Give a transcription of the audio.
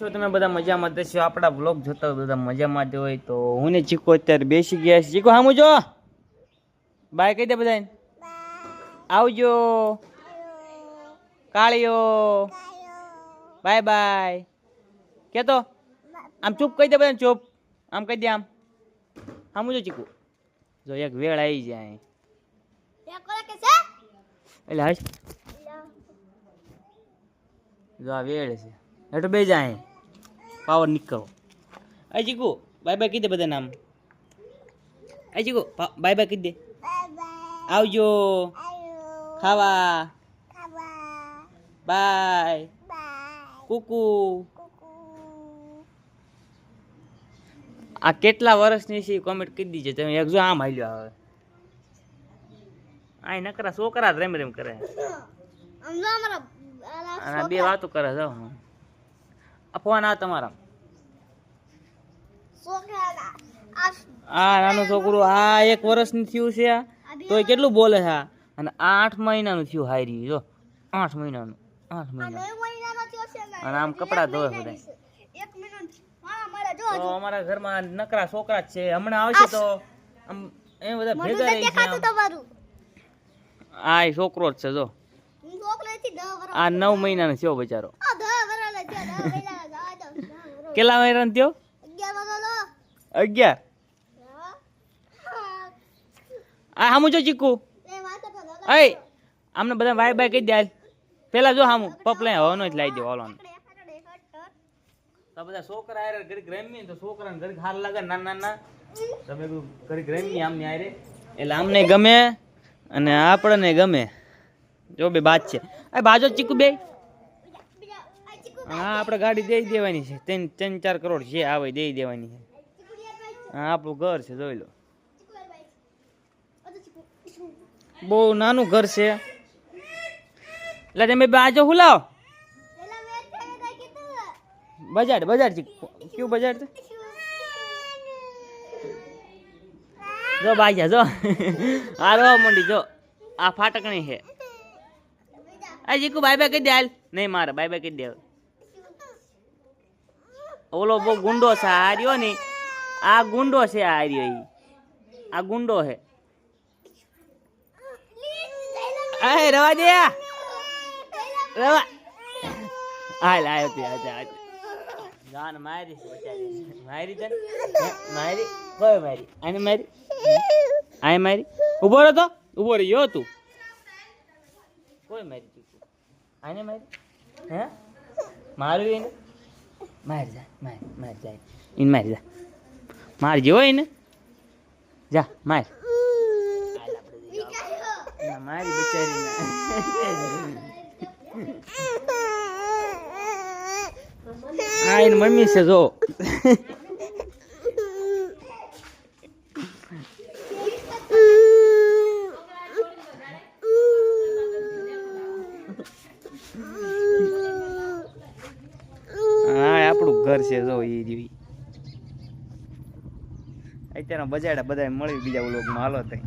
જો તમે બધા મજામાં થશો, આપણા વ્લોગ જોતા બધા મજામાં જ હોય તો હું ને ચીકો અત્યારે બેસી ગયા છે. ચીકો હામું જો, બાય કહી દે બધાને, આવજો કાળિયો, બાય બાય કે તો આમ ચૂપ કહી દે બધાને, ચૂપ આમ કહી દે, આમ હામું જો ચીકુ જો એક વેળ આવી જાય એટલે હાશ જો આ વેળ છે એટલે બે જાય પાવર નીકળો. આ ચીકુ બાય બાય કહી દે બધા નામ. આ ચીકુ બાય બાય કહી દે, આવજો ખાવા, બાય કુકુ. આ કેટલા વર્ષની છે કોમેન્ટ કરી દીજે તમે. એક જો આમ હાલ્યો આવે આ નકરા છોકરા રેમ રેમ કરે અને બે વાતો કરે. જો આ ફોન આ તમારા આ નાનું છોકરું આ 1 વર્ષનું થયું છે તોય કેટલું બોલે છે. અને આ 8 મહિનાનું થયું હારી. જો 8 મહિનાનું, 8 મહિનાનું. અને આમ કપડા ધોવે બધા. તો અમારા ઘરમાં નકરા છોકરા જ છે. હમણાં આવશે તો આમ એ બધા ભેગા રહી છે. આ છોકરો જ છે. જો આ 9 મહિનાનો થયો બચારો. કેટલા મહિનાનો થયો? 11. આ હામું જો ચીકુ, એ આમને બધા બાય બાય કહી દે. પેલા જો હામું પપ લઈ હવાનો જ લાવી દે ઓલોને. તો બધા છોકરા આરે ઘડીક રમી તો છોકરાને ઘડીક હાલ લાગે. નાના નાના તમે ઘડીક રમી આમને આરે એટલે આમને ગમે અને આપણને ગમે. જો બે બાદ છે. આ બાજો ચીકુ બે. હા આપણે ગાડી દઈ દેવાની છે. 3-4 કરોડ છે આવે દઈ દેવાની છે. હા આપણું ઘર છે જોઈ લો. બહુ નાનું ઘર છે એટલે તમે બાજો હુલાવ. બજાર બજાર કયું બજાર છે? જો બાજા જો આ રો મંડી જો આ ફાટકણી છે. આ જીકુ બાય બાય કહી દે. હાલ નહીં મારે બાય બાય કહી દે. ઓલો બહુ ગુંડો છે આ રહ્યો ને. આ ગુંડો છે આ રહ્યો. આ ગુંડો છે. આ રવા દે રવા. હાલ આવ્યો તે આજા જાન મારી મારી તને મારી કોઈ મારી આને મારી આય મારી. ઉભો રહો તો ઉભો રહ્યો તું. કોઈ મારી ચીકુ આને મારી હે મારું એને મારી જા માર જાય એને મારી જા મારજો એને જા માર મારી બચારી આ એની મમ્મી છે જો. આપણું ઘર છે જો એ જેવી. અત્યારે બજાડા બધા મળી બીજા વ્લોગમાં હાલો તઈ.